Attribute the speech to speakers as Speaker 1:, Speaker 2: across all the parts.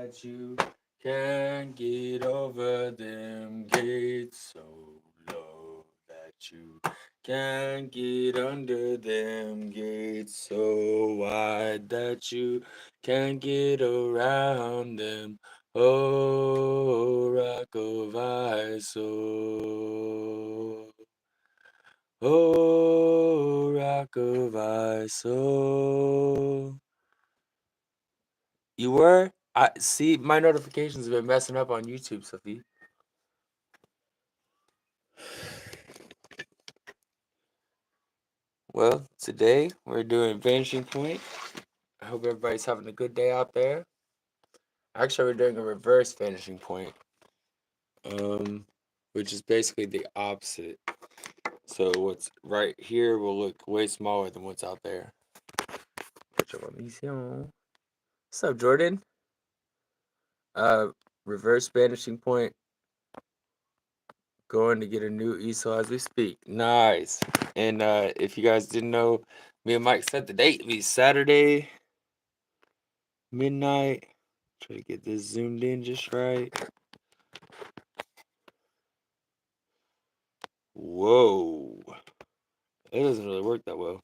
Speaker 1: that you can't get over them gates so low that you can't get under them gates so wide that you can't get around them. Oh, rock of ice, oh, rock of ice, oh. You were? I see my notifications have been messing up on YouTube, Sophie. Well, today we're doing Vanishing Point. I hope everybody's having a good day out there. Actually, we're doing a reverse Vanishing Point, which is basically the opposite. So what's right here will look way smaller than what's out there. What's up, Jordan? Reverse Vanishing Point. Going to get a new easel as we speak. Nice. And if you guys didn't know, me and Mike set the date. It'll be Saturday, midnight. Try to get this zoomed in just right. Whoa. It doesn't really work that well.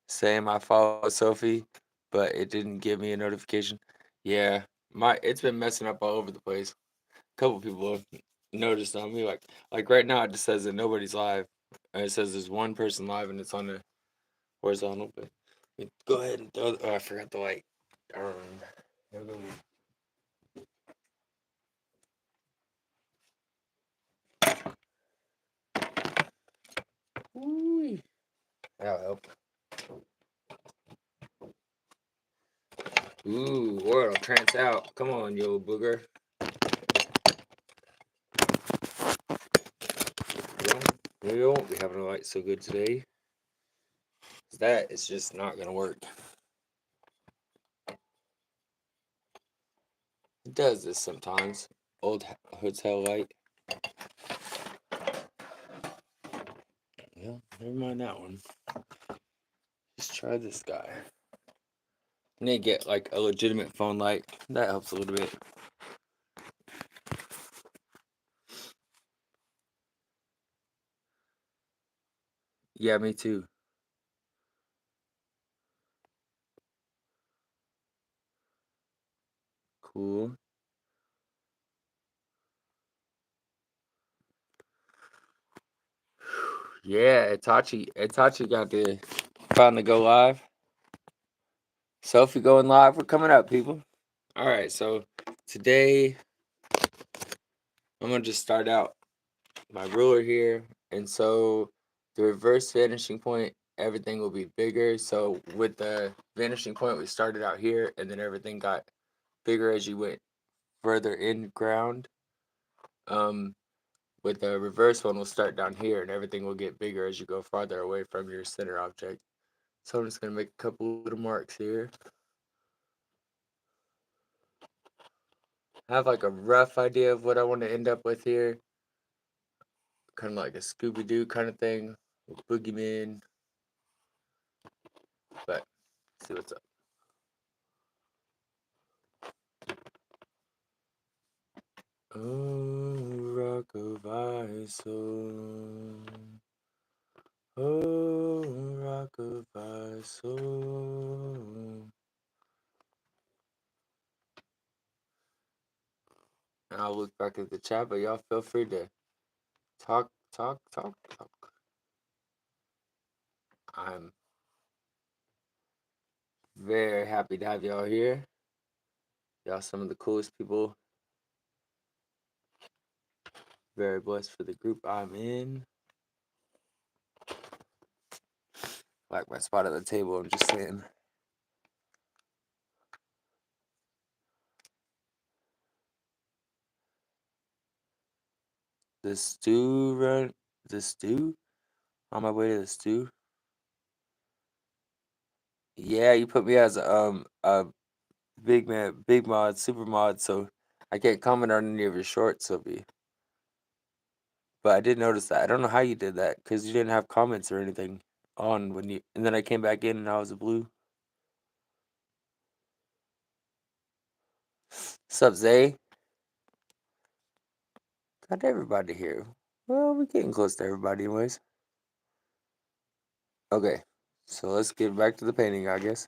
Speaker 1: Same, I followed Sophie, but it didn't give me a notification. Yeah, it's been messing up all over the place. A couple people have noticed on me, like right now it just says that nobody's live. And it says there's one person live and it's on the horizontal, but go ahead and throw I forgot the light. Ooh, that'll help. Ooh, or it'll trance out. Come on, you old booger. Well, maybe I won't be having a light so good today. That is just not gonna work. It does this sometimes. Old hotel light. Yeah, never mind that one. Just try this guy. I need to get like a legitimate phone light. That helps a little bit. Yeah, me too. Cool. Yeah, Itachi got to finally go live. Sophie going live. We're coming up, people. All right, so today I'm gonna just start out my ruler here, and so the reverse vanishing point, everything will be bigger. So with the vanishing point, we started out here, and then everything got bigger as you went further in ground. With the reverse one, we'll start down here, and everything will get bigger as you go farther away from your center object. So I'm just gonna make a couple little marks here. I have like a rough idea of what I want to end up with here. Kind of like a Scooby-Doo kind of thing, with Boogeyman. But see what's up. Oh, rock of ice, oh, rock of ice, And I'll look back at the chat, but y'all feel free to talk. I'm very happy to have y'all here. Y'all some of the coolest people. Very blessed for the group I'm in. Like my spot at the table, I'm just saying. The stew? On my way to the stew? Yeah, you put me as a big man, big mod, super mod, so I can't comment on any of your shorts, Sophie. But I did notice that. I don't know how you did that, because you didn't have comments or anything on when you. And then I came back in and I was a blue. What's up, Zay? Got everybody here. Well, we're getting close to everybody anyways. Okay, so let's get back to the painting, I guess.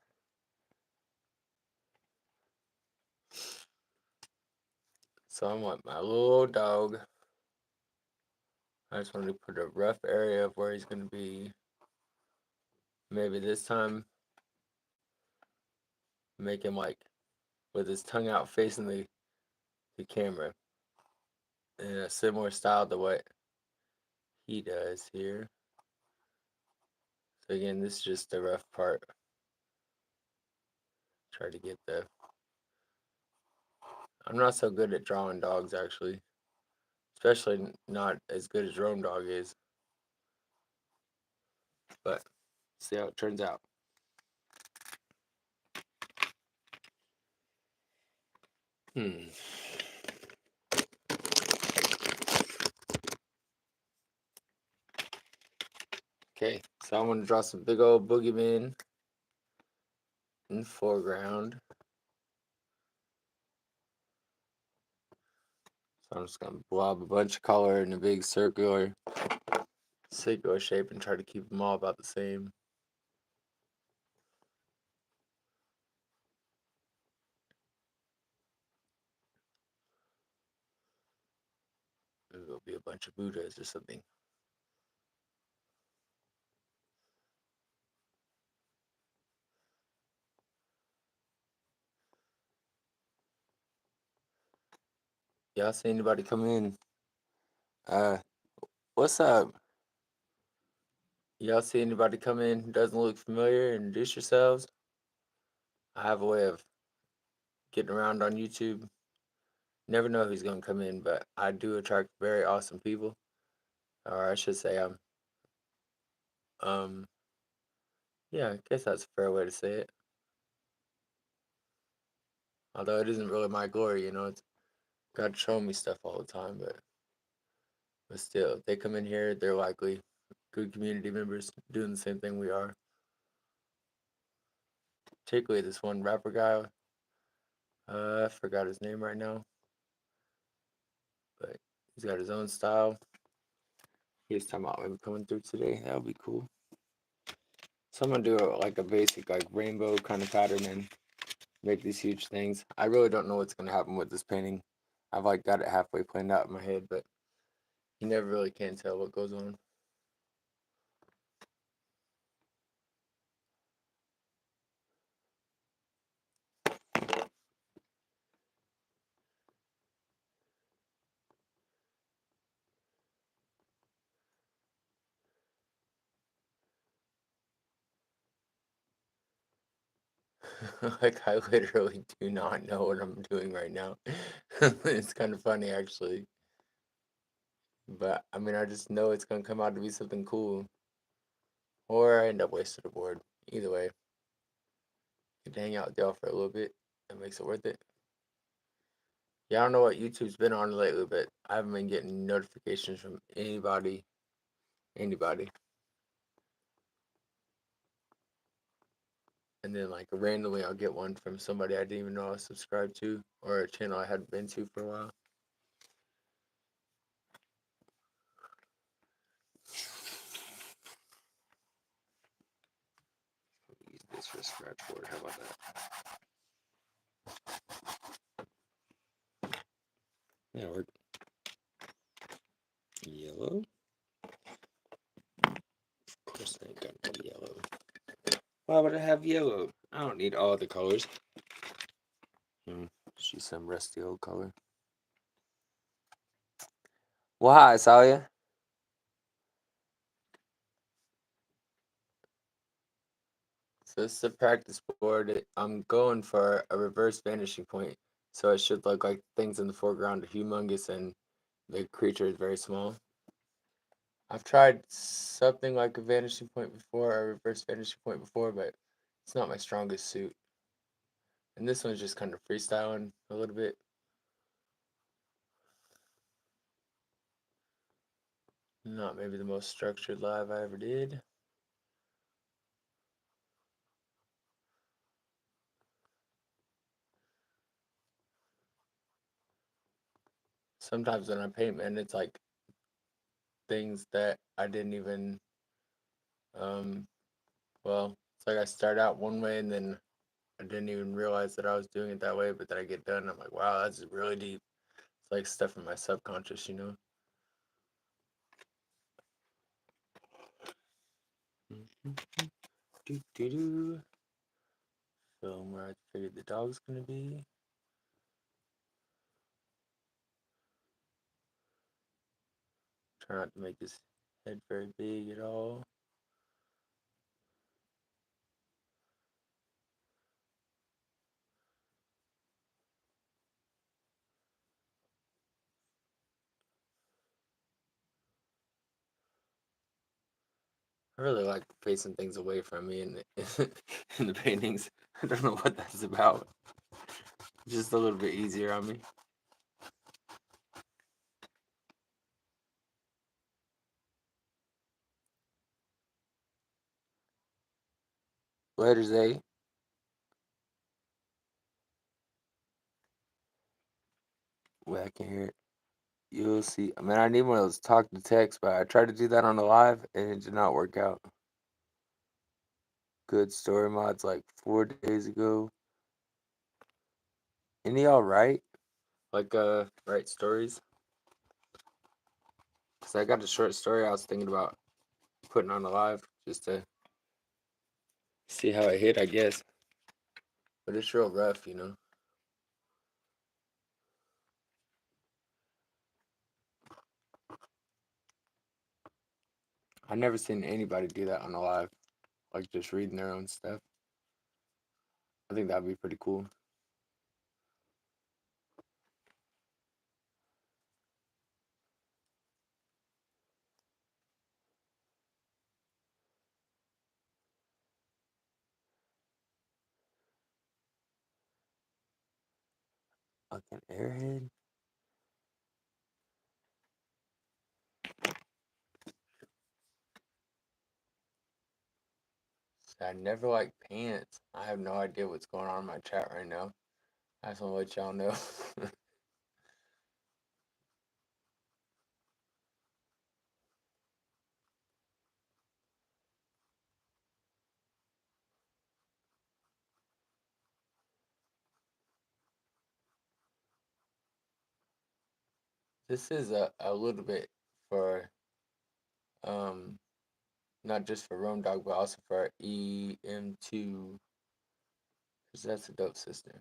Speaker 1: So I want my little dog. I just wanted to put a rough area of where he's going to be. Maybe this time make him like with his tongue out facing the camera in a similar style to what he does here. So again, this is just the rough part. Try to get the... I'm not so good at drawing dogs, actually. Especially not as good as Rome Dog is. But see how it turns out. Okay, so I want to draw some big old boogeymen in the foreground. So I'm just going to blob a bunch of color in a big circular shape and try to keep them all about the same. Maybe it'll be a bunch of Buddhas or something. Y'all see anybody come in? What's up? Y'all see anybody come in who doesn't look familiar? Introduce yourselves. I have a way of getting around on YouTube. Never know who's gonna come in, but I do attract very awesome people. Or I should say yeah, I guess that's a fair way to say it. Although it isn't really my glory, you know, it's God showing me stuff all the time, but still, if they come in here, they're likely good community members doing the same thing we are. Particularly this one rapper guy. I forgot his name right now, but he's got his own style. He was talking about maybe coming through today. That would be cool. So I'm gonna do like a basic like rainbow kind of pattern and make these huge things. I really don't know what's gonna happen with this painting. I've like got it halfway planned out in my head, but you never really can tell what goes on. Like I literally do not know what I'm doing right now. It's kind of funny actually. But I mean I just know it's gonna come out to be something cool. Or I end up wasting a board. Either way. Get to hang out with y'all for a little bit. That makes it worth it. Yeah, I don't know what YouTube's been on lately, but I haven't been getting notifications from anybody. And then like randomly I'll get one from somebody I didn't even know I was subscribed to, or a channel I hadn't been to for a while. Use this for a scratch board. How about that? Yeah, work. Yellow. Of course I ain't got no yellow. Why would I have yellow? I don't need all the colors. She's some rusty old color. Well, hi, Salia. So this is a practice board. I'm going for a reverse vanishing point, so it should look like things in the foreground are humongous and the creature is very small. I've tried something like a vanishing point before, a reverse vanishing point before, but it's not my strongest suit. And this one's just kind of freestyling a little bit. Not maybe the most structured live I ever did. sometimes when I paint, man, it's like things that I didn't even, um, well, it's like I start out one way and then I didn't even realize that I was doing it that way, but then I get done and I'm like, wow, that's really deep. It's like stuff in my subconscious, you know? Do do do. Film where I figured the dog's gonna be. Try not to make his head very big at all. I really like facing things away from me in in the paintings. I don't know what that's about. Just a little bit easier on me. Later, Zay. Wait, I can hear it. You'll see. I mean, I need one of those talk to text, but I tried to do that on the live and it did not work out. Good story mods like 4 days ago. Any y'all write? Like, write stories? Because I got a short story I was thinking about putting on the live just to see how it hit, I guess. But it's real rough, you know? I've never seen anybody do that on a live, like just reading their own stuff. I think that'd be pretty cool. Fucking airhead. I never like pants. I have no idea what's going on in my chat right now. I just want to let y'all know. This is a little bit for um not just for Rome Dog, but also for our EM2, because that's a dope system.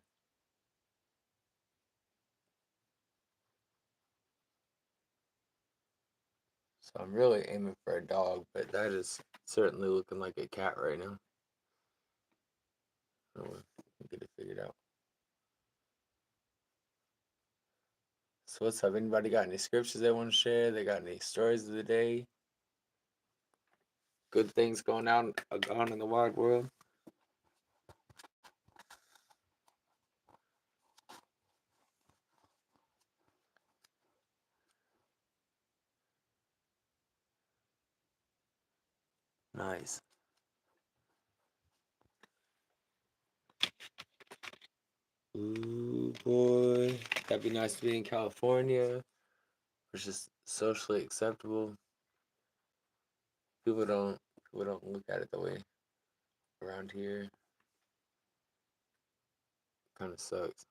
Speaker 1: So I'm really aiming for a dog, but that is certainly looking like a cat right now. I'll get it figured out. So what's up? Anybody got any scriptures they want to share? They got any stories of the day? Good things going on in the wide world? Nice. Ooh boy, that'd be nice to be in California, which is socially acceptable. People don't look at it the way around here. Kind of sucks.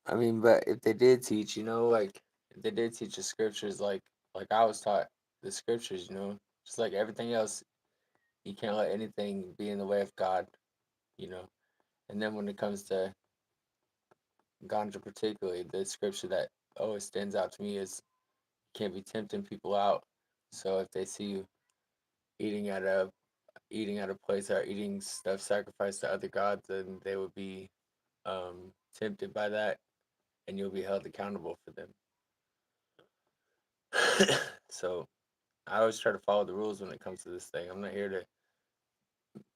Speaker 1: I mean, but if they did teach, you know, like if they did teach the scriptures, like I was taught the scriptures, you know, just like everything else, you can't let anything be in the way of God, you know. And then when it comes to ganja, particularly, the scripture that always stands out to me is you can't be tempting people out. So if they see you eating at a place or eating stuff sacrificed to other gods, then they would be tempted by that, and you'll be held accountable for them. So I always try to follow the rules when it comes to this thing. I'm not here to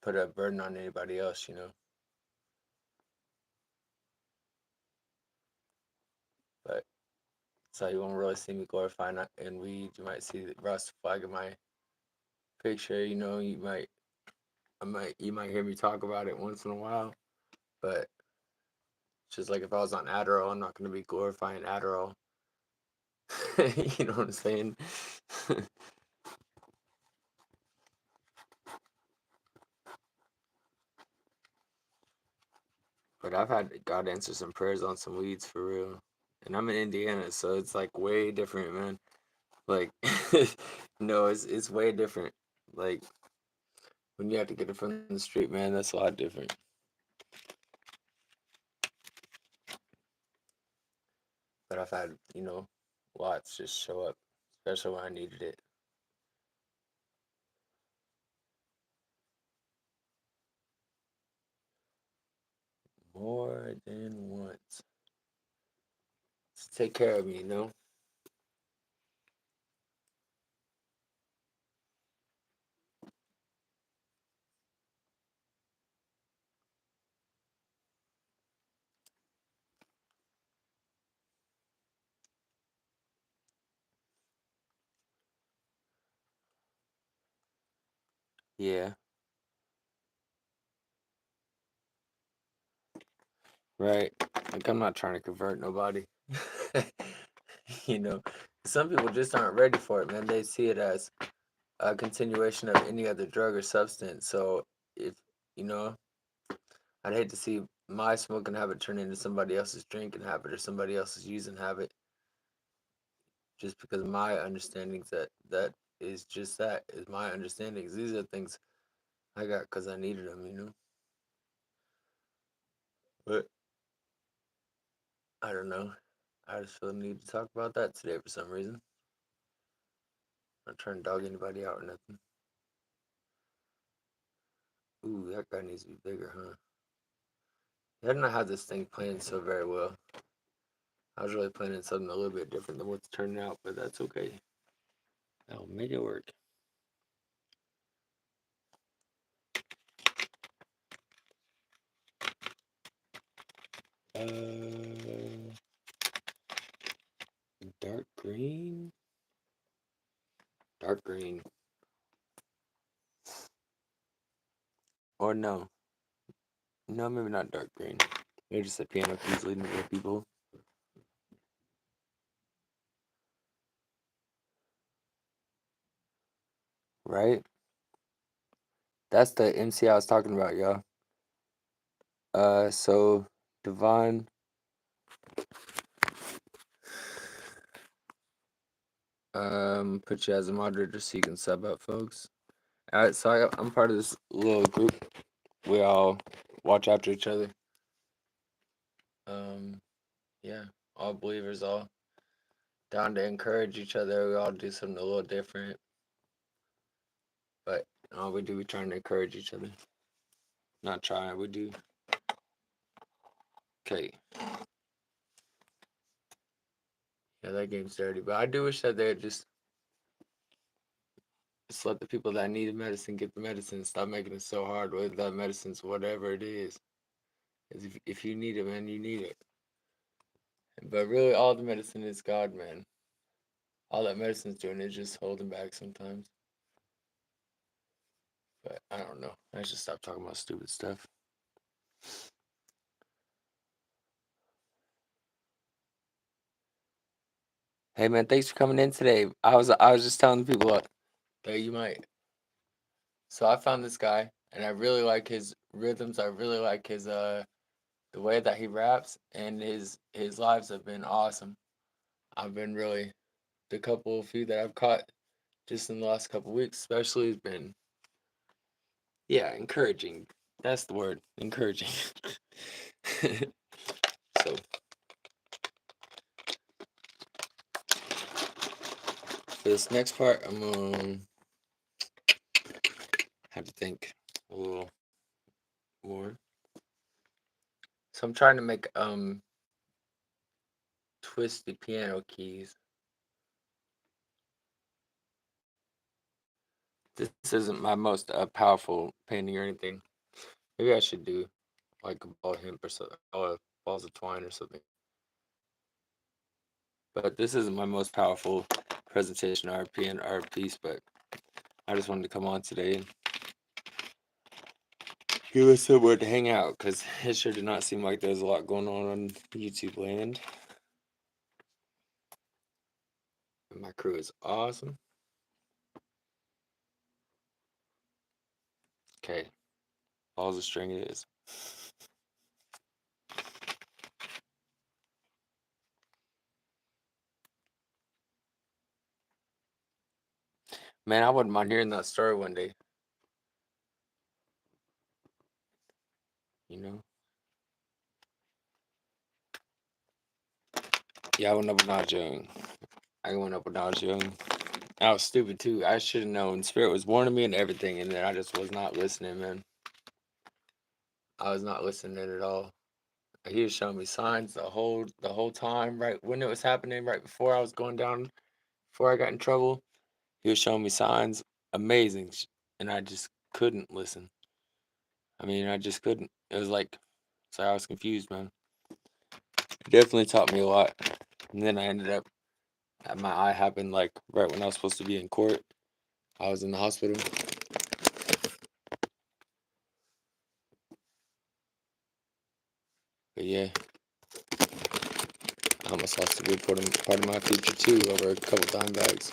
Speaker 1: put a burden on anybody else, you know. But so you won't really see me glorifying in weed. You might see the Rasta flag in my picture. You know, you might hear me talk about it once in a while, but Just like if I was on Adderall, I'm not gonna be glorifying Adderall. You know what I'm saying? But I've had God answer some prayers on some weeds for real. And I'm in Indiana, so it's like way different, man. Like no, it's way different. Like when you have to get it from the street, man, that's a lot different. But I've had, lots just show up, especially when I needed it. More than once. To take care of me, you know? Yeah, right. Like I'm not trying to convert nobody. You know, some people just aren't ready for it, man. They see it as a continuation of any other drug or substance. So if, you know, I'd hate to see my smoking habit turn into somebody else's drinking habit or somebody else's using habit just because my understandings that is just that is my understandings. These are things I got because I needed them, you know. But I don't know. I just feel the need to talk about that today for some reason. I'm not trying to dog anybody out or nothing. Ooh, that guy needs to be bigger, huh? I don't know how this thing planned so very well. I was really planning something a little bit different than what's turning out, but that's okay. I'll make it work. Dark green? Dark green. Or no. No, maybe not dark green. Maybe just a piano keys leading to the people. Right? That's the MC I was talking about, y'all. So Devon. Put you as a moderator so you can sub up, folks. Alright, so I'm part of this little group. We all watch after each other. Yeah, all believers, all down to encourage each other. We all do something a little different, but all we do, we trying to encourage each other. Not trying, we do. Okay. Yeah, that game's dirty, but I do wish that they'd just let the people that need medicine get the medicine. Stop making it so hard with that medicine's whatever it is. Because if you need it, man, you need it. But really, all the medicine is God, man. All that medicine's doing is just holding back sometimes. But I don't know. I should stop talking about stupid stuff. Hey man, thanks for coming in today. I was just telling people that you might. So I found this guy, and I really like his rhythms. I really like his the way that he raps, and his lives have been awesome. I've been really the couple few that I've caught just in the last couple weeks, especially, has been encouraging. That's the word, encouraging. So for this next part, I'm have to think a little more. So I'm trying to make twisted piano keys. This isn't my most powerful painting or anything. Maybe I should do like a ball hemp or something, or balls of twine or something. But this isn't my most powerful presentation RP and art piece, but I just wanted to come on today and give us somewhere to hang out, because it sure did not seem like there was a lot going on YouTube land. My crew is awesome. Okay, all the string it is. Man, I wouldn't mind hearing that story one day. You know? Yeah, I went up when I was young. I went up when I was young. I was stupid too. I should have known. Spirit was warning me and everything, and then I just was not listening, man. I was not listening at all. He was showing me signs the whole time, right when it was happening, right before I was going down, before I got in trouble. He was showing me signs, amazing, and I just couldn't listen. I mean, I just couldn't. It was like, so I was confused, man. It definitely taught me a lot. And then I ended up, my eye happened like right when I was supposed to be in court. I was in the hospital. But yeah, I almost lost a good part of my future too over a couple dime bags.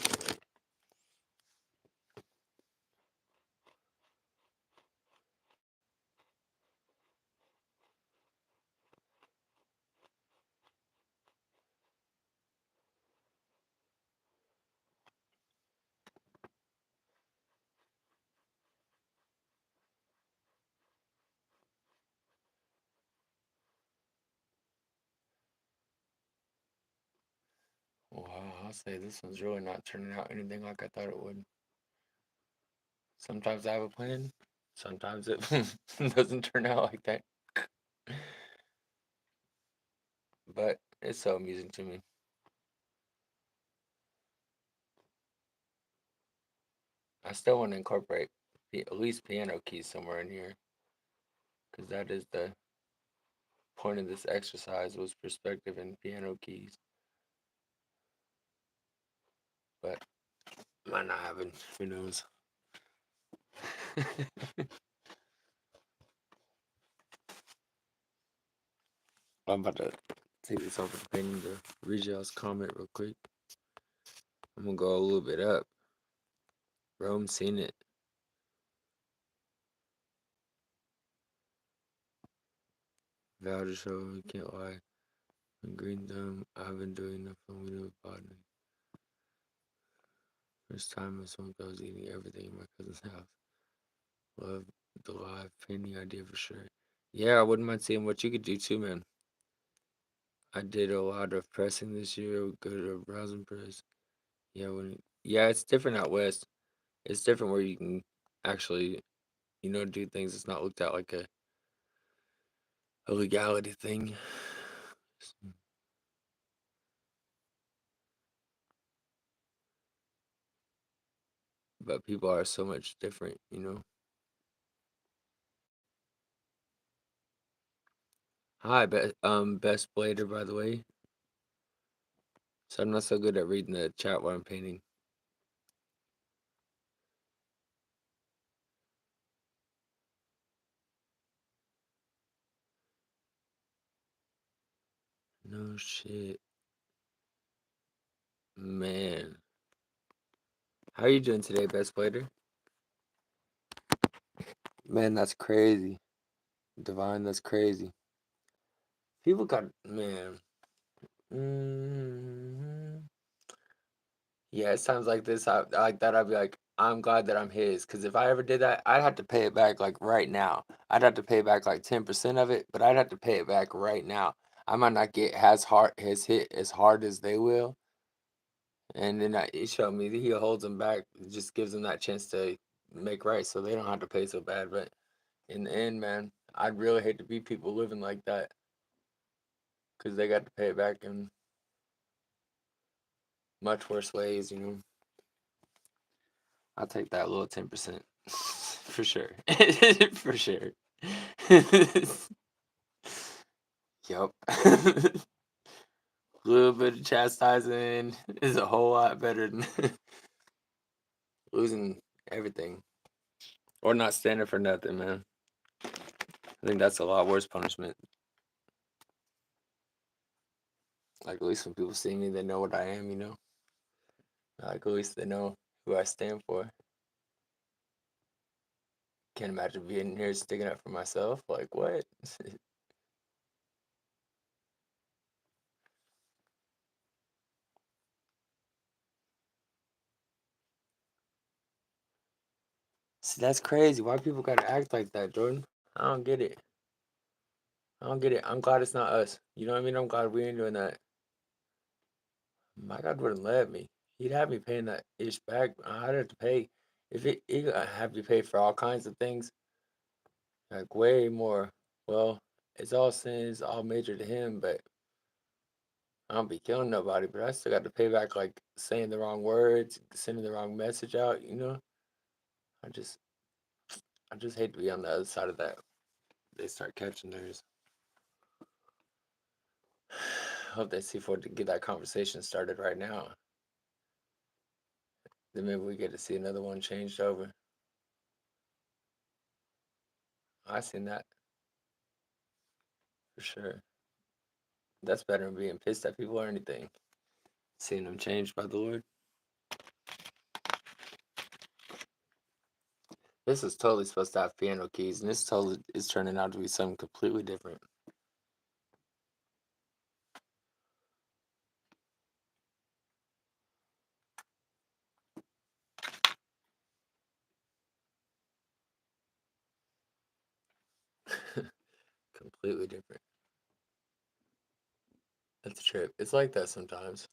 Speaker 1: Wow, I'll say this one's really not turning out anything like I thought it would. Sometimes I have a plan, sometimes it doesn't turn out like that. But it's so amusing to me. I still want to incorporate at least piano keys somewhere in here, because that is the point of this exercise, was perspective and piano keys. But might not happen. Who knows? I'm about to take this off of painting the Regiel's comment real quick. I'm gonna go a little bit up. Rome seen it. Vow to show, you can't lie. Green Thumb, I've been doing the filming of botany. First time I smoked, I was eating everything in my cousin's house. Love the live painting idea for sure. Yeah, I wouldn't mind seeing what you could do too, man. I did a lot of pressing this year. Go to browsing press. Yeah, it's different out west. It's different where you can actually, do things. It's not looked at like a legality thing. But people are so much different. Hi, best blader, by the way. So I'm not so good at reading the chat while I'm painting. No shit. Man. How are you doing today, best blader? Man, that's crazy. Divine, that's crazy. People got, man. Yeah, it sounds like this. Like that. I'd be like, I'm glad that I'm his. Because if I ever did that, I'd have to pay it back like right now. I'd have to pay back like 10% of it, but I'd have to pay it back right now. I might not get his hit as hard as they will. And then he showed me that he holds them back, just gives them that chance to make right, so they don't have to pay so bad. But in the end, man, I'd really hate to be people living like that, because they got to pay it back in much worse ways. I'll take that little 10%. For sure. For sure. Yup. A little bit of chastising is a whole lot better than losing everything. Or not standing for nothing, man. I think that's a lot worse punishment. Like, at least when people see me, they know what I am, you know? Like, at least they know who I stand for. Can't imagine being here sticking up for myself. Like, what? See, that's crazy. Why people gotta act like that, Jordan? I don't get it. I don't get it. I'm glad it's not us. You know what I mean? I'm glad we ain't doing that. My God wouldn't let me. He'd have me paying that ish back. I'd have to pay. If it have you pay for all kinds of things, like way more. Well, it's all sins, all major to him, but I don't be killing nobody. But I still got to pay back, like saying the wrong words, sending the wrong message out. You know, I just, I just hate to be on the other side of that. They start catching theirs. Hope they see forward to get that conversation started right now. Then maybe we get to see another one changed over. I seen that for sure. That's better than being pissed at people or anything. Seeing them changed by the Lord. This is totally supposed to have piano keys, and this totally is turning out to be something completely different. Completely different. That's a trip. It's like that sometimes.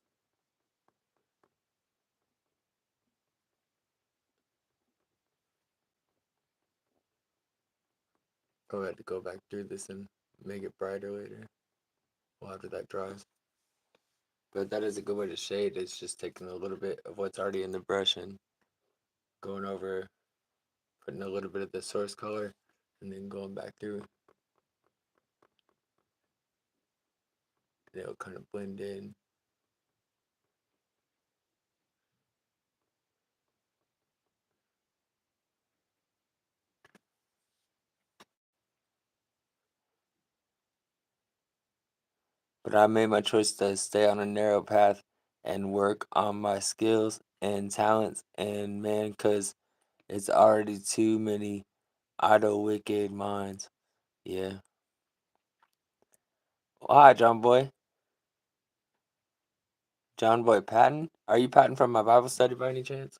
Speaker 1: I'll have to go back through this and make it brighter later. Well, after that dries. But that is a good way to shade. It's just taking a little bit of what's already in the brush and going over, putting a little bit of the source color, and then going back through. And it'll kind of blend in. But I made my choice to stay on a narrow path and work on my skills and talents. And man, because it's already too many idle, wicked minds. Yeah. Well, hi, John Boy. John Boy Patton. Are you Patton from my Bible study by any chance?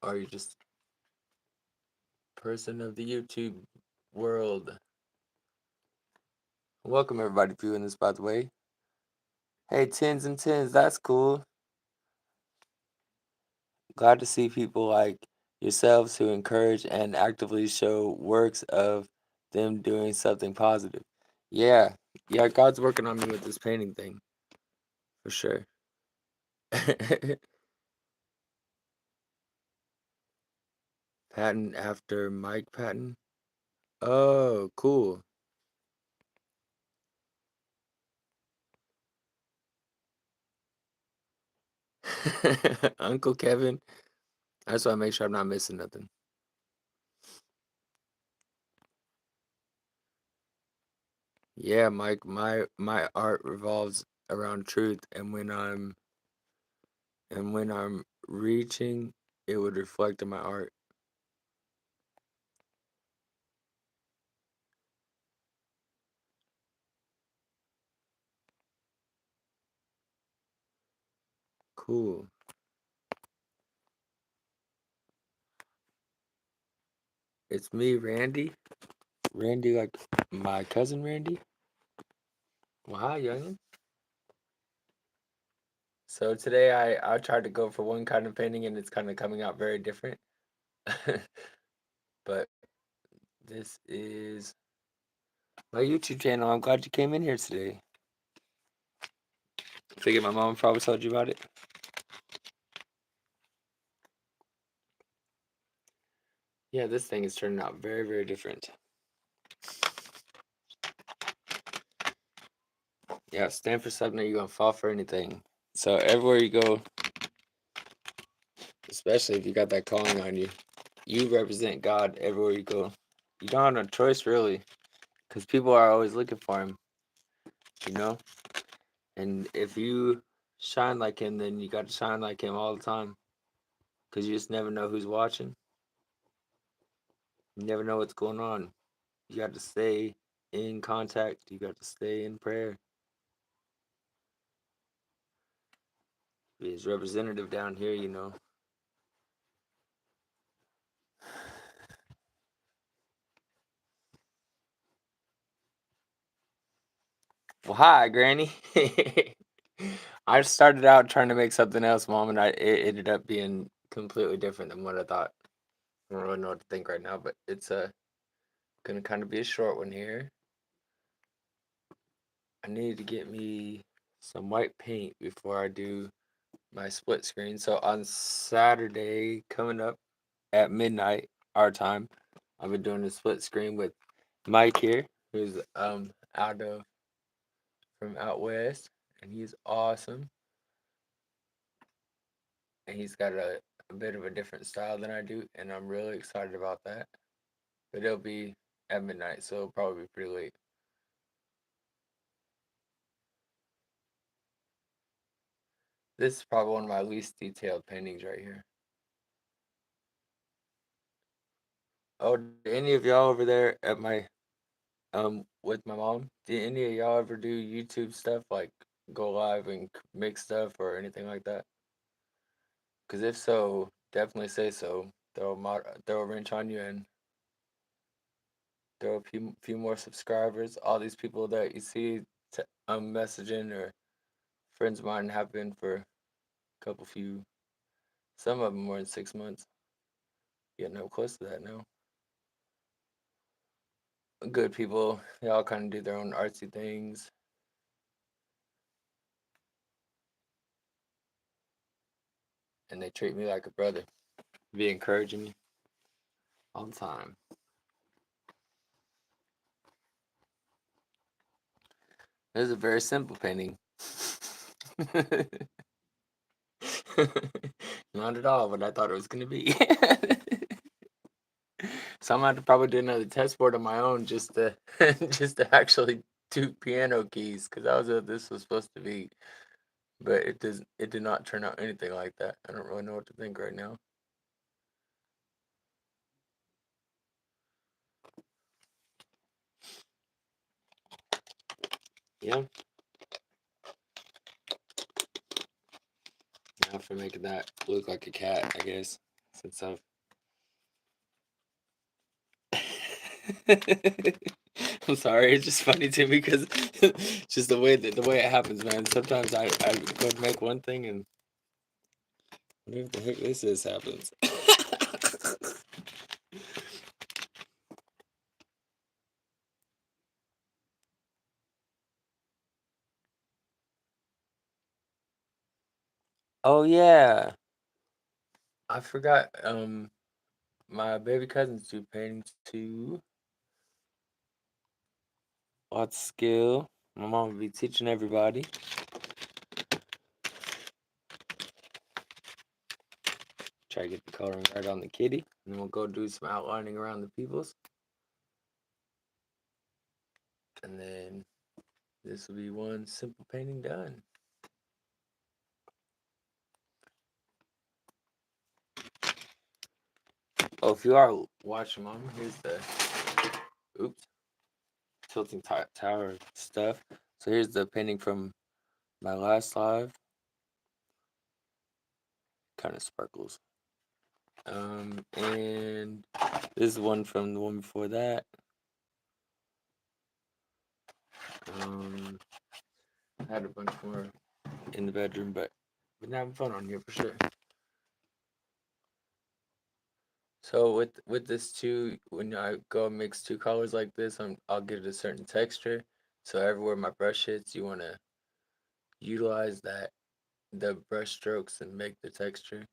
Speaker 1: Or are you just person of the YouTube world? Welcome everybody viewing this, by the way. Hey, tens and tens, that's cool. Glad to see people like yourselves who encourage and actively show works of them doing something positive. Yeah, yeah, God's working on me with this painting thing, for sure. Patton after Mike Patton. Oh, cool. Uncle Kevin. That's why I make sure I'm not missing nothing. Yeah, Mike, my art revolves around truth, and when I'm reaching, it would reflect in my art. Cool. It's me, Randy. Randy, like my cousin Randy. Well, hi, youngin. So today I tried to go for one kind of painting, and it's kind of coming out very different. But this is my YouTube channel. I'm glad you came in here today. Figure my mom probably told you about it. Yeah, this thing is turning out very, very different. Yeah, stand for something or you're gonna fall for anything. So everywhere you go, especially if you got that calling on you, you represent God everywhere you go. you don't have no choice really, because people are always looking for him, you know. And if you shine like him, then you got to shine like him all the time, because you just never know who's watching. You never know what's going on. You got to stay in contact. You got to stay in prayer. Be his representative down here, you know. Well, hi, Granny. I started out trying to make something else, Mom, and it ended up being completely different than what I thought. I don't really know what to think right now, but it's gonna kind of be a short one here. I need to get me some white paint before I do my split screen. So on Saturday, coming up at midnight our time, I'll be doing a split screen with Mike here, who's out of from out west, and he's awesome. And he's got a bit of a different style than I do, and I'm really excited about that. But it'll be at midnight, so it'll probably be pretty late. This is probably one of my least detailed paintings right here. Oh, did any of y'all over there at my with my mom, did any of y'all ever do YouTube stuff like go live and make stuff or anything like that? Because if so, definitely say so. Throw a wrench on you and throw a few more subscribers. All these people that you see messaging or friends of mine have been for a couple few, some of them more than 6 months. Getting up close to that now. Good people, they all kind of do their own artsy things, and they treat me like a brother. Be encouraging me all the time. This is a very simple painting. Not at all what I thought it was gonna be. So I'm gonna have to probably do another test board on my own just to just to actually do piano keys, because that was what this was supposed to be. But it did not turn out anything like that. I don't really know what to think right now. Yeah. After making that look like a cat, I guess. Since I've I'm sorry, it's just funny to me because just the way it happens, man. Sometimes I go to make one thing and whatever the heck this is happens. Oh yeah, I forgot. My baby cousins do paintings too. Lots of skill. My mom will be teaching everybody. Try to get the coloring right on the kitty, and then we'll go do some outlining around the peoples. And then this will be one simple painting done. Oh, if you are watching, Mom, here's the oops tilting tower stuff. So here's the painting from my last live. Kind of sparkles. And this is one from the one before that. I had a bunch more in the bedroom, but been having fun on here for sure. So with this too, when I go and mix two colors like this, I'll get it a certain texture. So everywhere my brush hits, you want to utilize the brush strokes and make the texture.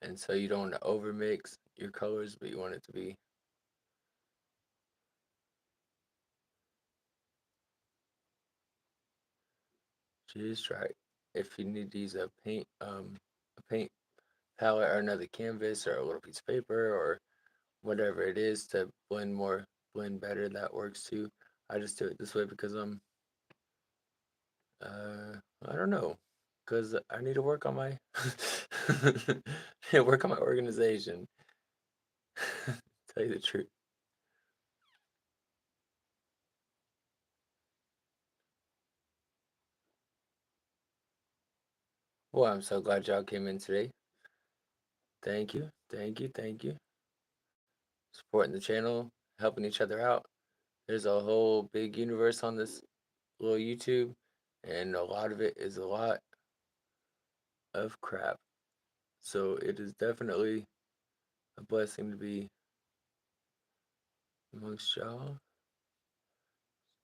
Speaker 1: And so you don't want to over mix your colors, but you want it to be just right. If you need to use a paint palette or another canvas or a little piece of paper or whatever it is to blend better, that works too. I just do it this way because I don't know, because I need to work on my work on my organization. Tell you the truth. Well, I'm so glad y'all came in today. Thank you, thank you, thank you. Supporting the channel, helping each other out. There's a whole big universe on this little YouTube, and a lot of it is a lot of crap. So it is definitely a blessing to be amongst y'all.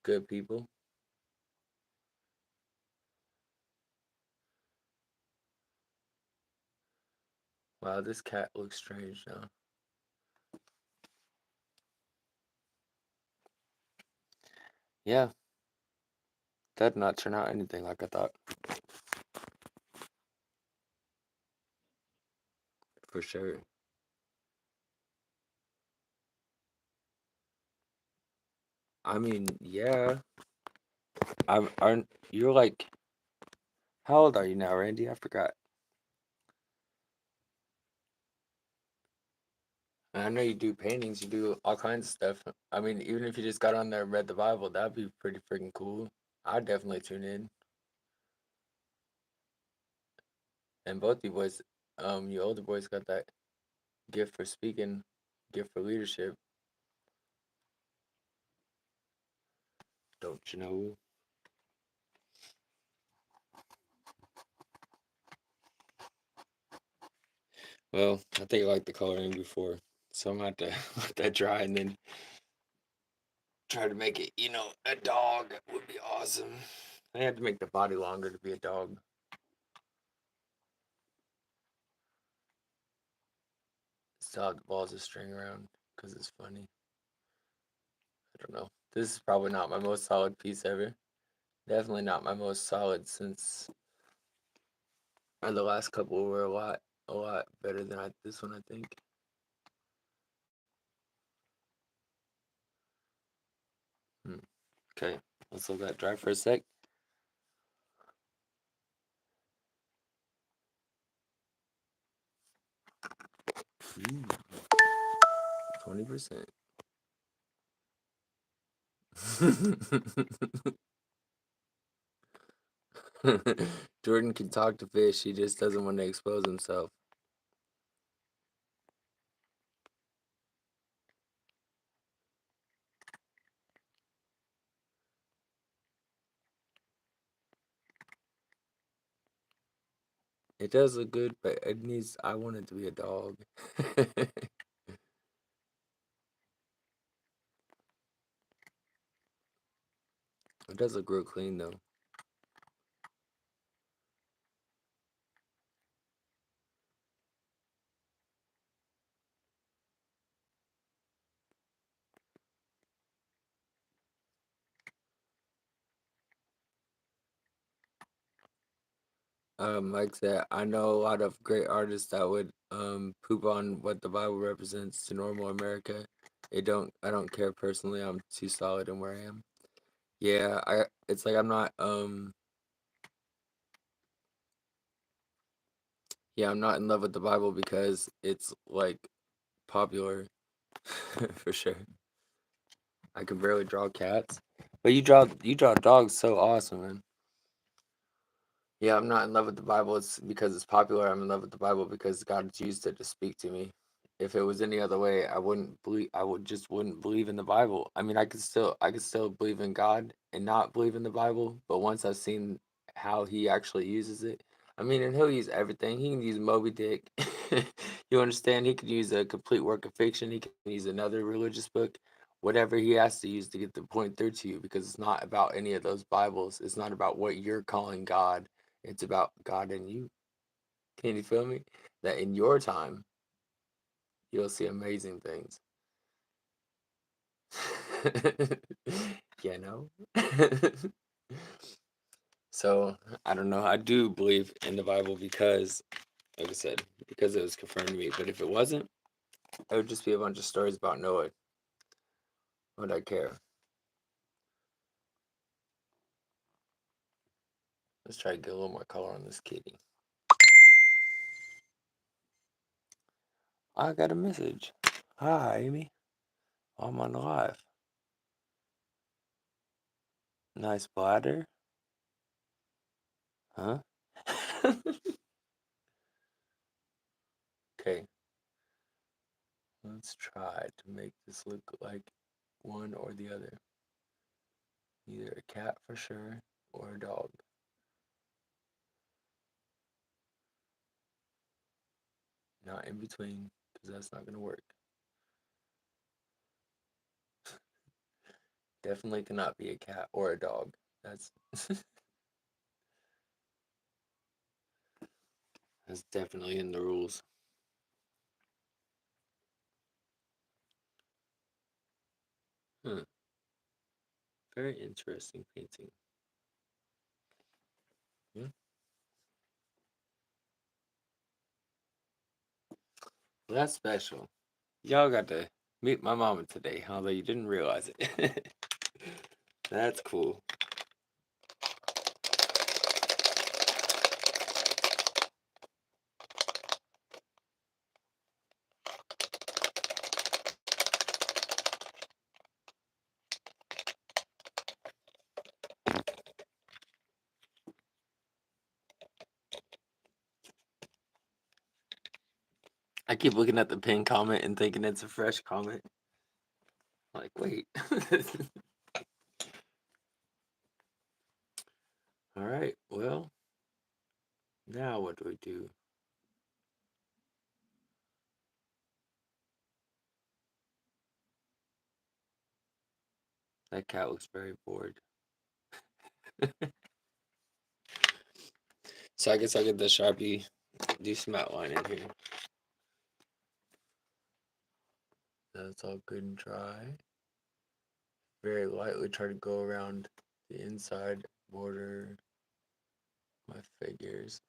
Speaker 1: Good people. Wow, this cat looks strange now. Yeah, that did not turn out anything like I thought. For sure. I mean, yeah. Aren't you're like, how old are you now, Randy? I forgot. I know you do paintings, you do all kinds of stuff. I mean, even if you just got on there and read the Bible, that'd be pretty freaking cool. I'd definitely tune in. And both you boys, you older boys got that gift for speaking, gift for leadership. Don't you know? Well, I think I liked the coloring before, so I'm gonna have to let that dry and then try to make it, a dog would be awesome. I had to make the body longer to be a dog. Still have the balls of string around because it's funny. I don't know. This is probably not my most solid piece ever. Definitely not my most solid since the last couple were a lot better than this one, I think. Hmm. Okay, let's let that dry for a sec. Ooh, 20%. Jordan can talk to fish, he just doesn't want to expose himself. It does look good, but I want it to be a dog. It does look real clean though. Like I said, I know a lot of great artists that would poop on what the Bible represents to normal America. I don't care personally. I'm too solid in where I am. Yeah, it's like I'm not yeah, I'm not in love with the Bible because it's like popular for sure. I can barely draw cats. But you draw dogs so awesome, man. Yeah, I'm not in love with the Bible. It's because it's popular. I'm in love with the Bible because God used it to speak to me. If it was any other way, I wouldn't believe. Wouldn't believe in the Bible. I mean, I could still believe in God and not believe in the Bible. But once I've seen how He actually uses it, I mean, and He'll use everything. He can use Moby Dick. You understand? He could use a complete work of fiction. He can use another religious book, whatever He has to use to get the point through to you. Because it's not about any of those Bibles. It's not about what you're calling God. It's about God and you. Can you feel me? That in your time, you'll see amazing things. you know? So, I don't know. I do believe in the Bible because, like I said, because it was confirmed to me. But if it wasn't, It would just be a bunch of stories about Noah. Would I care? Let's try to get a little more color on this kitty. I got a message. Hi, Amy. I'm on live. Nice bladder. Huh? Okay. Let's try to make this look like one or the other. Either a cat for sure or a dog. Not in between, because that's not going to work. Definitely cannot be a cat or a dog. That's that's definitely in the rules. Huh. Very interesting painting. Yeah. Well, that's special. Y'all got to meet my mama today, although you didn't realize it. That's cool. I keep looking at the pinned comment and thinking it's a fresh comment. Like, wait. All right, well, now what do we do? That cat looks very bored. So I guess I'll get the Sharpie, do some outline in here. That's all good and dry. Very lightly try to go around the inside border, my figures.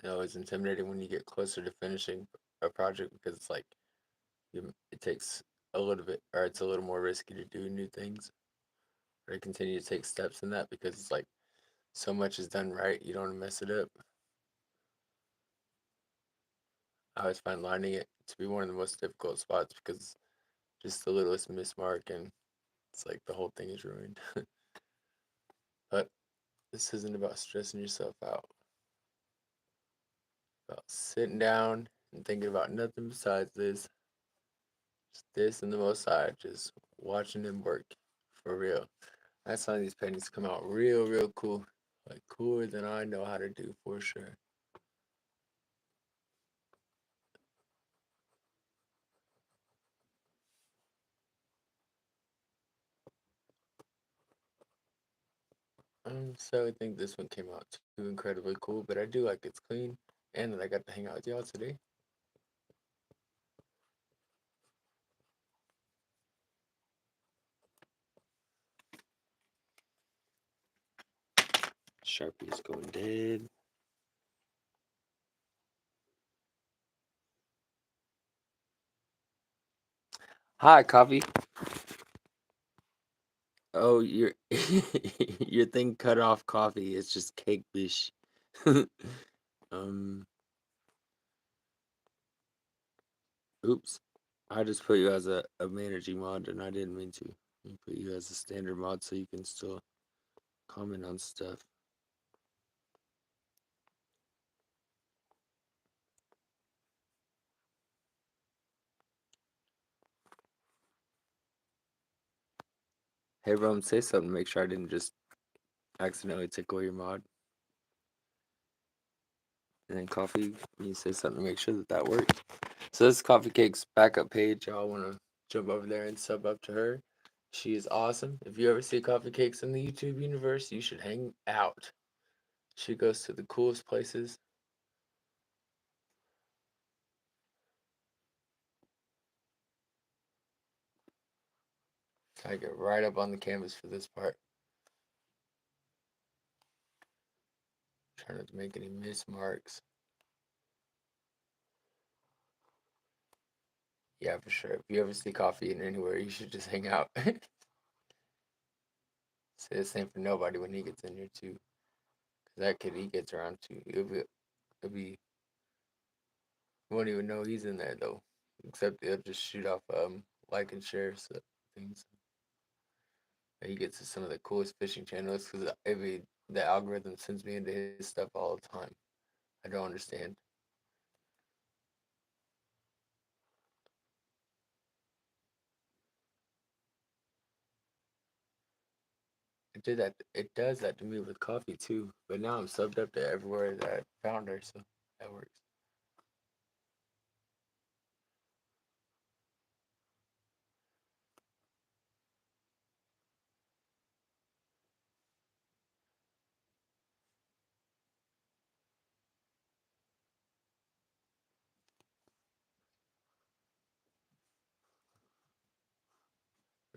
Speaker 1: You know, it's intimidating when you get closer to finishing a project because it's like it takes a little bit, or it's a little more risky to do new things or to continue to take steps in that because it's like so much is done right, you don't want to mess it up. I always find lining it to be one of the most difficult spots because just the littlest mismark and it's like the whole thing is ruined. But this isn't about stressing yourself out, about sitting down and thinking about nothing besides this. Just this and the most side, just watching them work for real. That's how these paintings come out real cool. Like cooler than I know how to do for sure. So I think this one came out too incredibly cool, but I do like it's clean and that I got to hang out with y'all today. Sharpie's going dead. Hi, coffee. Oh, your your thing cut off coffee. It's just cake bish. um, oops. I just put you as a managing mod and I didn't mean to. I put you as a standard mod so you can still comment on stuff. Hey, Rome, say something. Make sure I didn't just accidentally tickle your mod. And then coffee, you say something to make sure that that worked. So this is Coffee Cake's backup page. Y'all want to jump over there and sub up to her. She is awesome. If you ever see Coffee Cakes in the YouTube universe, you should hang out. She goes to the coolest places. I get right up on the canvas for this part. Try not to make any mismarks. Yeah, for sure. If you ever see coffee in anywhere, you should just hang out. Say the same for nobody when he gets in here too. Cause that kid, he gets around too. You won't even know he's in there though. Except they'll just shoot off like and share things. He gets to some of the coolest fishing channels because the algorithm sends me into his stuff all the time. I don't understand. It does that to me with coffee too. But now I'm subbed up to everywhere that I found her, so that works.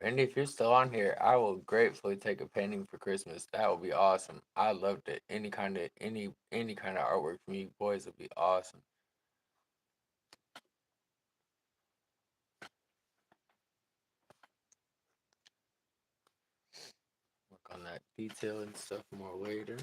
Speaker 1: Randy, if you're still on here, I will gratefully take a painting for Christmas. That would be awesome. I loved it. Any kind of artwork from you boys would be awesome. Work on that detail and stuff more later.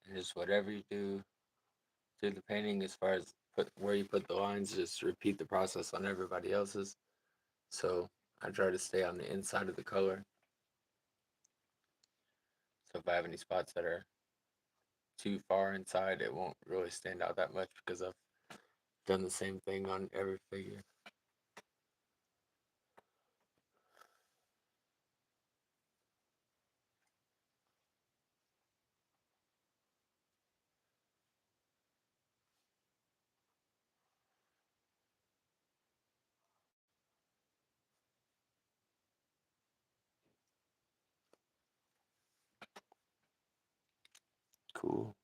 Speaker 1: And just whatever you do through the painting, as far as where you put the lines, just repeat the process on everybody else's. So I try to stay on the inside of the color. So if I have any spots that are too far inside, it won't really stand out that much because I've done the same thing on every figure. Cool.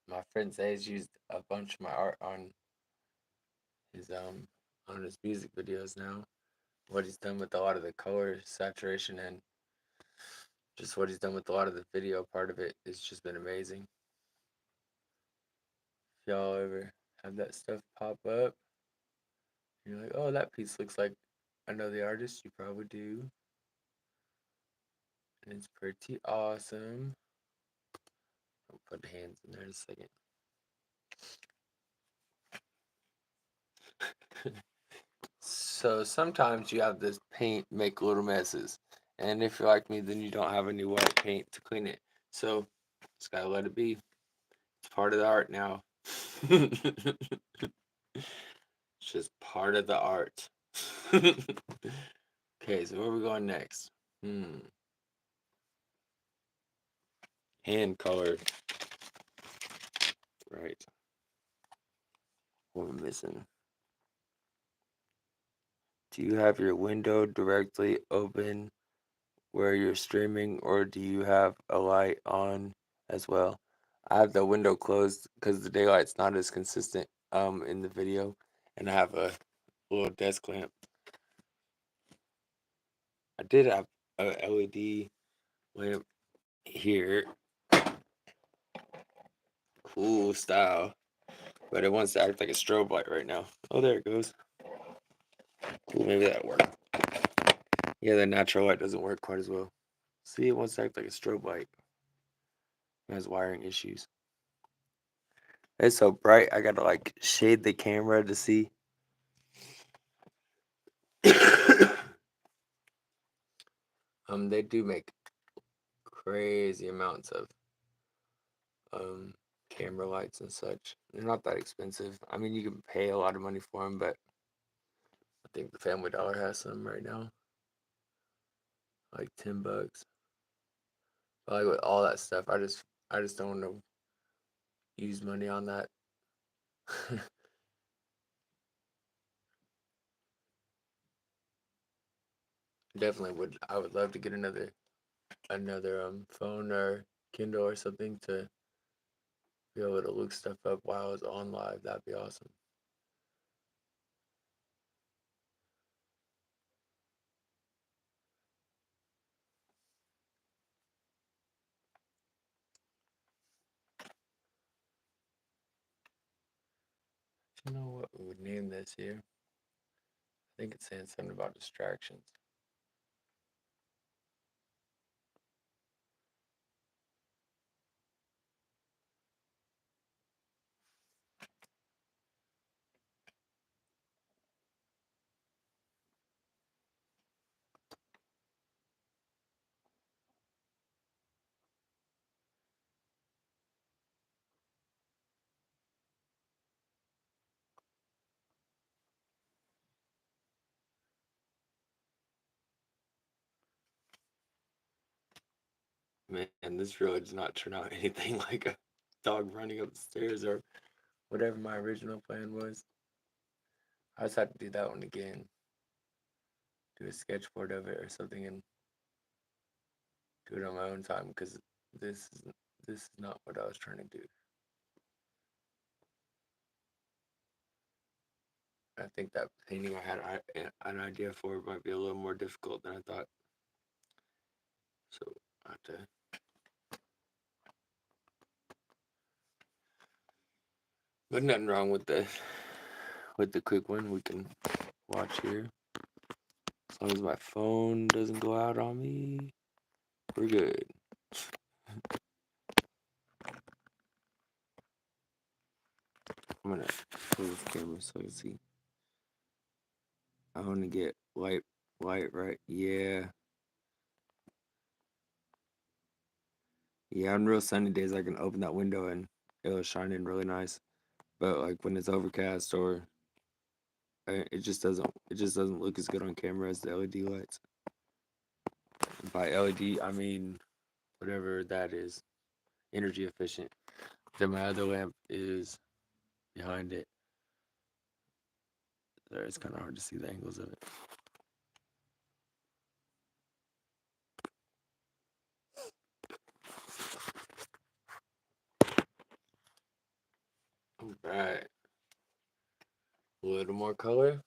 Speaker 1: My friend Zay's used a bunch of my art his on his music videos now. What he's done with a lot of the color saturation and just what he's done with a lot of the video part of it, it's just been amazing. If y'all ever have that stuff pop up, you're like, oh, that piece looks like I know the artist, you probably do. And it's pretty awesome. I'll put hands in there in a second. So sometimes you have this paint make little messes. And if you're like me, then you don't have any white paint to clean it. So just gotta let it be. It's part of the art now. It's just part of the art. Okay, so where are we going next? Hand color. Right. What am I missing? Do you have your window directly open where you're streaming, or do you have a light on as well? I have the window closed because the daylight's not as consistent in the video, and I have a little desk lamp. I did have a LED lamp here, cool style, but it wants to act like a strobe light right now. Oh, there it goes. Cool, maybe that'll work. Yeah, the natural light doesn't work quite as well. See, it wants to act like a strobe light. It has wiring issues. It's so bright, I gotta like shade the camera to see. They do make crazy amounts of camera lights and such. They're not that expensive. I mean, you can pay a lot of money for them, but I think the Family Dollar has some right now, like $10. But like with all that stuff, I just don't want to use money on that. Definitely would. I would love to get another phone or Kindle or something to be able to look stuff up while I was on live. That'd be awesome. Do you know what we would name this here? I think it's saying something about distractions. Man, this really does not turn out anything like a dog running up the stairs or whatever my original plan was. I just have to do that one again. Do a sketchboard of it or something and do it on my own time because this is this is not what I was trying to do. I think that painting I had an idea for might be a little more difficult than I thought. So I have to. But nothing wrong with the quick one we can watch here. As long as my phone doesn't go out on me, we're good. I'm gonna pull this camera so I can see. I want to get light right. Yeah. Yeah, on real sunny days I can open that window and it'll shine in really nice. But like when it's overcast or it just doesn't look as good on camera as the LED lights. By LED I mean whatever that is, energy efficient. Then my other lamp is behind it. There, it's kind of hard to see the angles of it. All right, a little more color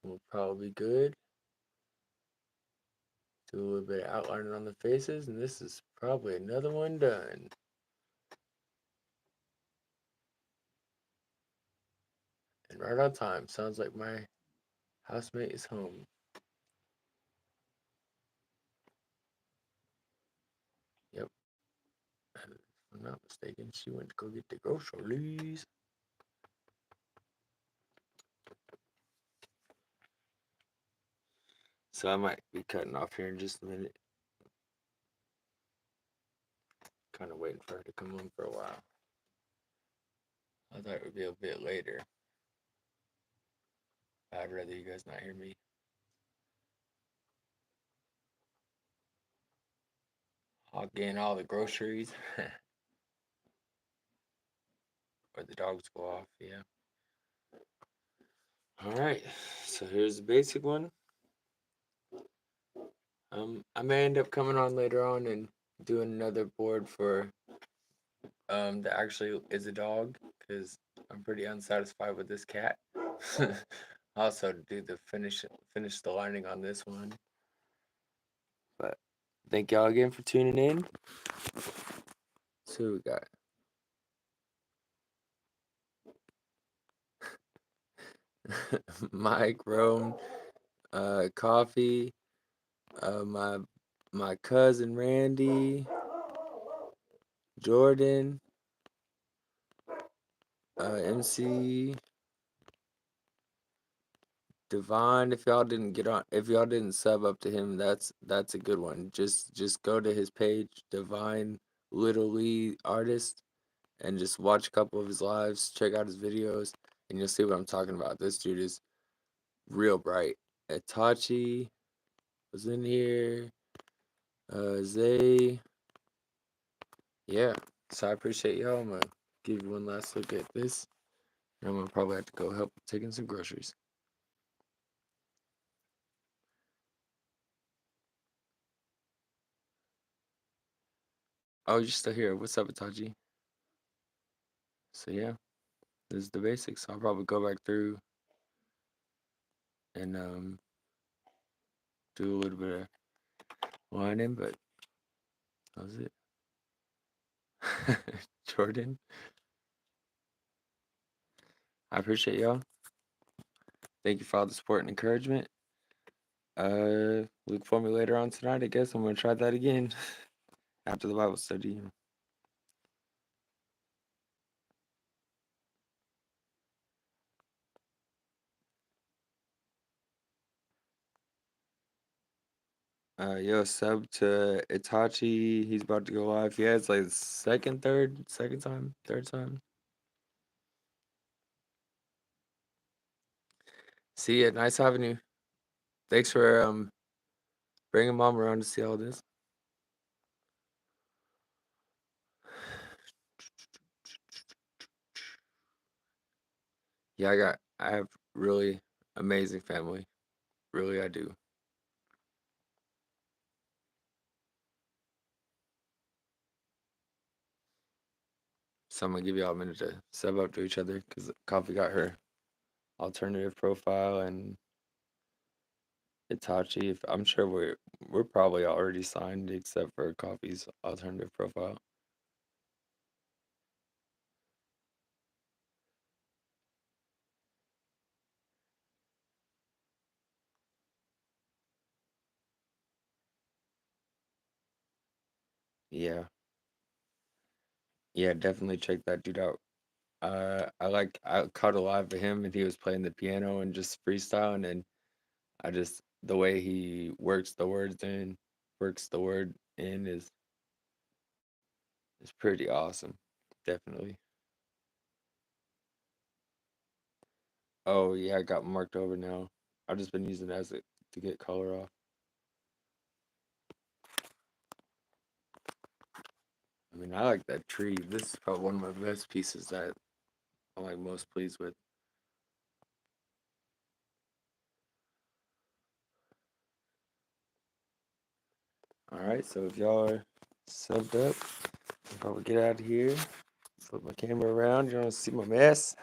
Speaker 1: will probably be good. Do a little bit of outlining on the faces, and this is probably another one done. And right on time. Sounds like my housemate is home. Yep. If I'm not mistaken, she went to go get the groceries. So I might be cutting off here in just a minute. Kind of waiting for her to come home for a while. I thought it would be a bit later. I'd rather you guys not hear me getting all the groceries. Or the dogs go off, yeah. Alright, so here's the basic one. I may end up coming on later on and doing another board for that actually is a dog because I'm pretty unsatisfied with this cat. Also do the finish the lining on this one. But thank y'all again for tuning in. So we got Mike, Rome, Coffee, my cousin Randy, Jordan, MC, Divine, if y'all didn't sub up to him, that's a good one. Just go to his page, Divine Little Lee Artist, and just watch a couple of his lives, check out his videos, and you'll see what I'm talking about. This dude is real bright. Itachi was in here. Zay. Yeah. So I appreciate y'all. I'm gonna give you one last look at this. And I'm gonna probably have to go help taking some groceries. Oh, you're still here. What's up, Itachi? So yeah, this is the basics. I'll probably go back through and do a little bit of lining, but that was it. Jordan, I appreciate y'all. Thank you for all the support and encouragement. Look for me later on tonight. I guess I'm gonna try that again after the Bible study. Yo, sub to Itachi. He's about to go live. Yeah, it's like second time, third time. See ya. Nice having you. Thanks for bringing mom around to see all this. Yeah, I have really amazing family. Really, I do. So I'm gonna give y'all a minute to sub up to each other because Coffee got her alternative profile and Itachi. If I'm sure we're probably already signed except for Coffee's alternative profile. Yeah, yeah, definitely check that dude out. I caught a live of him and he was playing the piano and just freestyling and I just the way he works the word in is pretty awesome. Definitely. Oh yeah, I got marked over now. I've just been using it as it to get color off. I mean, I like that tree. This is probably one of my best pieces that I'm like most pleased with. All right, so if y'all are subbed up, I'll probably get out of here. Flip my camera around. You want to see my mess?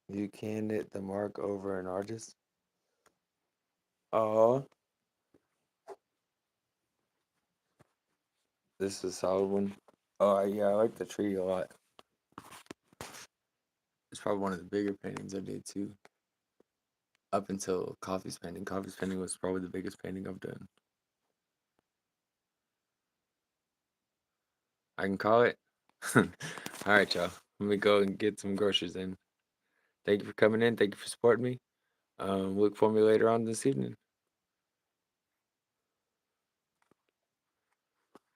Speaker 1: You can hit the mark over an artist. Oh, this is a solid one. Oh yeah, I like the tree a lot. It's probably one of the bigger paintings I did too. Up until Coffee's painting. Coffee's painting was probably the biggest painting I've done. I can call it. All right, y'all. Let me go and get some groceries in. Thank you for coming in. Thank you for supporting me. Look for me later on this evening.